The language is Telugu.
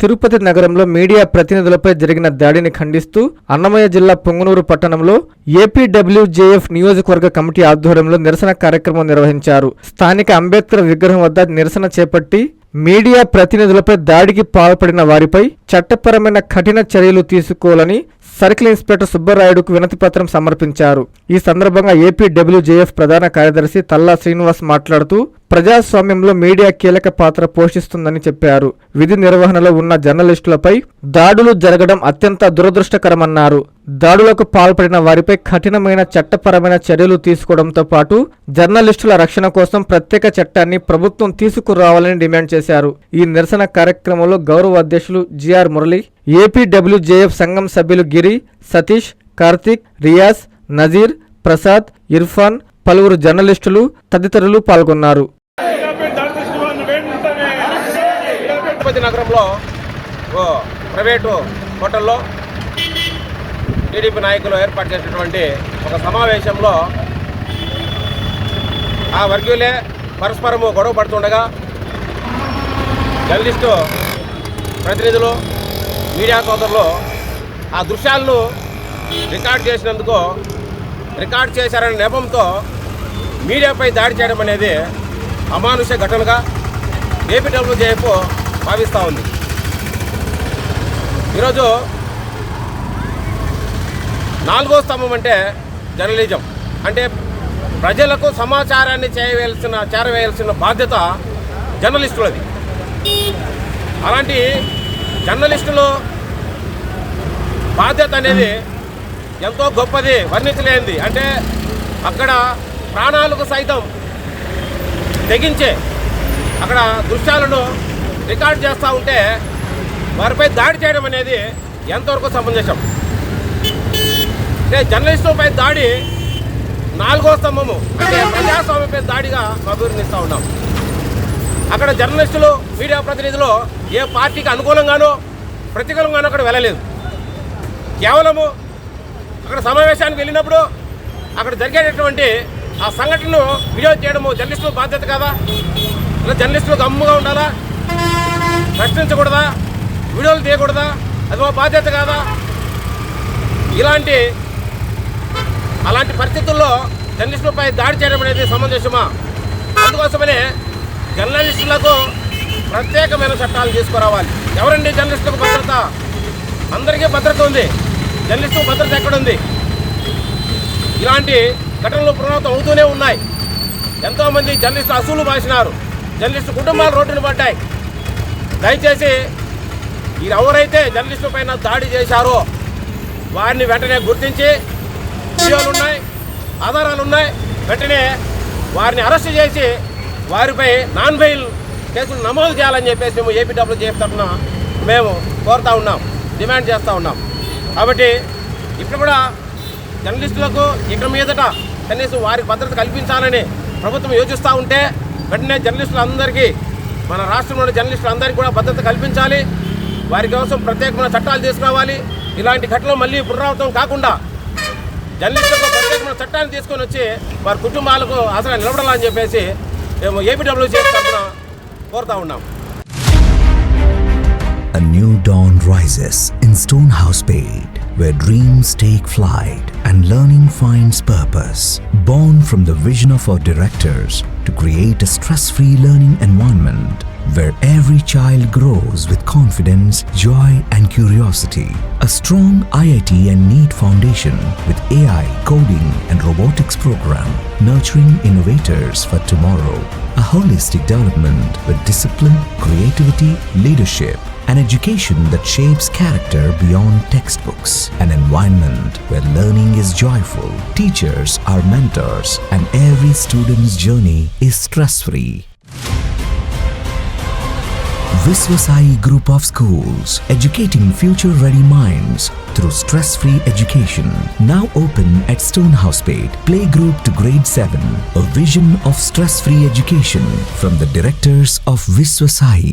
తిరుపతి నగరంలో మీడియా ప్రతినిధులపై జరిగిన దాడిని ఖండిస్తూ అన్నమయ్య జిల్లా పొంగనూరు పట్టణంలో ఏపీడబ్ల్యూజేఎఫ్ నియోజకవర్గ కమిటీ ఆధ్వర్యంలో నిరసన కార్యక్రమం నిర్వహించారు. స్థానిక అంబేద్కర్ విగ్రహం వద్ద నిరసన చేపట్టి మీడియా ప్రతినిధులపై దాడికి పాల్పడిన వారిపై చట్టపరమైన కఠిన చర్యలు తీసుకోవాలని సర్కిల్ ఇన్స్పెక్టర్ సుబ్బరాయుడుకు వినతిపత్రం సమర్పించారు. ఈ సందర్భంగా ఏపీడబ్ల్యూజేఎఫ్ ప్రధాన కార్యదర్శి తల్లా శ్రీనివాస్ మాట్లాడుతూ ప్రజాస్వామ్యంలో మీడియా కీలక పాత్ర పోషిస్తుందని చెప్పారు. విధి నిర్వహణలో ఉన్న జర్నలిస్టులపై దాడులు జరగడం అత్యంత దురదృష్టకరమన్నారు. దాడులకు పాల్పడిన వారిపై కఠినమైన చట్టపరమైన చర్యలు తీసుకోవడంతో పాటు జర్నలిస్టుల రక్షణ కోసం ప్రత్యేక చట్టాన్ని ప్రభుత్వం తీసుకురావాలని డిమాండ్ చేశారు. ఈ నిరసన కార్యక్రమంలో గౌరవ అధ్యక్షులు జిఆర్ మురళి, ఏపీడబ్ల్యూజేఎఫ్ సంఘం సభ్యులు గిరి, సతీష్, కార్తిక్, రియాజ్, నజీర్, ప్రసాద్, ఇర్ఫాన్, పలువురు జర్నలిస్టులు తదితరులు పాల్గొన్నారు. తిరుపతి నగరంలో ప్రైవేటు హోటల్లో టీడీపీ నాయకులు ఏర్పాటు చేసినటువంటి ఒక సమావేశంలో ఆ వర్గీయులే పరస్పరము గొడవ పడుతుండగా జర్నలిస్టు ప్రతినిధులు, మీడియా సోదరులు ఆ దృశ్యాలను రికార్డ్ చేశారనే నెపంతో మీడియాపై దాడి చేయడం అనేది అమానుష ఘటనగా ఏపీడబ్ల్యూజేఎఫ్ భావిస్తూ ఉంది. ఈరోజు 4వ స్తంభం అంటే జర్నలిజం అంటే ప్రజలకు సమాచారాన్ని చేరవేయాల్సిన బాధ్యత జర్నలిస్టులది. అలాంటి జర్నలిస్టులు బాధ్యత అనేది ఎంతో గొప్పది, వర్ణించలేనిది. అంటే అక్కడ ప్రాణాలకు సైతం తెగించే అక్కడ దృశ్యాలను రికార్డ్ చేస్తూ ఉంటే వారిపై దాడి చేయడం అనేది ఎంతవరకు సమంజసం? అంటే జర్నలిస్టులపై దాడి 4వ స్తంభము అంటే ప్రజాస్వామ్యంపై దాడిగా అభివర్ణిస్తూ ఉన్నాం. అక్కడ జర్నలిస్టులు, మీడియా ప్రతినిధులు ఏ పార్టీకి అనుకూలంగానో ప్రతికూలంగానో అక్కడ వెళ్ళలేదు. కేవలము అక్కడ సమావేశానికి వెళ్ళినప్పుడు అక్కడ జరిగేటటువంటి ఆ సంఘటనను వీడియో చేయడము జర్నలిస్టుల బాధ్యత కాదా? ఇలా జర్నలిస్టులు గమ్ముగా ఉండాలా? ప్రశ్నించకూడదా? వీడియోలు తీయకూడదా? అది మా బాధ్యత కాదా? అలాంటి పరిస్థితుల్లో జర్నలిస్టులపై దాడి చేయడం అనేది సమంజసమా? అందుకోసమనే జర్నలిస్టులకు ప్రత్యేకమైన చట్టాలు తీసుకురావాలి. ఎవరండి జర్నలిస్టులకు భద్రత? అందరికీ భద్రత ఉంది. జర్నలిస్టు భద్రత ఎక్కడుంది? ఇలాంటి ఘటనలు పునరావృతం అవుతూనే ఉన్నాయి. ఎంతోమంది జర్నలిస్టులు అసూలు బాసినారు. జర్నలిస్టు కుటుంబాలు రోడ్డున పడ్డాయి. దయచేసి ఎవరైతే జర్నలిస్టు పైన దాడి చేశారో వారిని వెంటనే గుర్తించి, వీడియోలు ఉన్నాయి, ఆధారాలు ఉన్నాయి, వెంటనే వారిని అరెస్ట్ చేసి వారిపై నాన్ బెయిల్ కేసులు నమోదు చేయాలని చెప్పేసి మేము ఏపీడబ్ల్యూజేఎఫ్ తరఫున మేము కోరుతూ ఉన్నాం, డిమాండ్ చేస్తూ ఉన్నాం. కాబట్టి ఇప్పుడు కూడా జర్నలిస్టులకు ఇక మీదట కనీసం వారికి భద్రత కల్పించాలని ప్రభుత్వం యోచిస్తూ ఉంటే వెంటనే జర్నలిస్టులందరికీ, మన రాష్ట్రంలోని జర్నలిస్టులందరికీ కూడా భద్రత కల్పించాలి. వారి కోసం ప్రత్యేకమైన చట్టాలు తీసుకురావాలి. ఇలాంటి ఘటనలు మళ్ళీ పునరావృతం కాకుండా జర్నలిస్టులకు ప్రత్యేకమైన చట్టాన్ని తీసుకొని వచ్చి వారి కుటుంబాలకు ఆసరా నిలబడాలని చెప్పేసి మేము ఏపీడబ్ల్యూజేఎఫ్ తరఫున కోరుతూ ఉన్నాం. A new dawn rises in Stonehousepate, where dreams take flight and learning finds purpose. Born from the vision of our directors to create a stress-free learning environment where every child grows with confidence, joy and curiosity. A strong IIT and NEET foundation with AI, coding and robotics program, nurturing innovators for tomorrow. A holistic development with discipline, creativity, leadership, an education that shapes character beyond textbooks, an environment where learning is joyful, teachers are mentors, and every student's journey is stress-free. Viswasai Group of Schools, educating future-ready minds through stress-free education. Now open at Stonehousepate, playgroup to grade 7. A vision of stress-free education from the directors of Viswasai.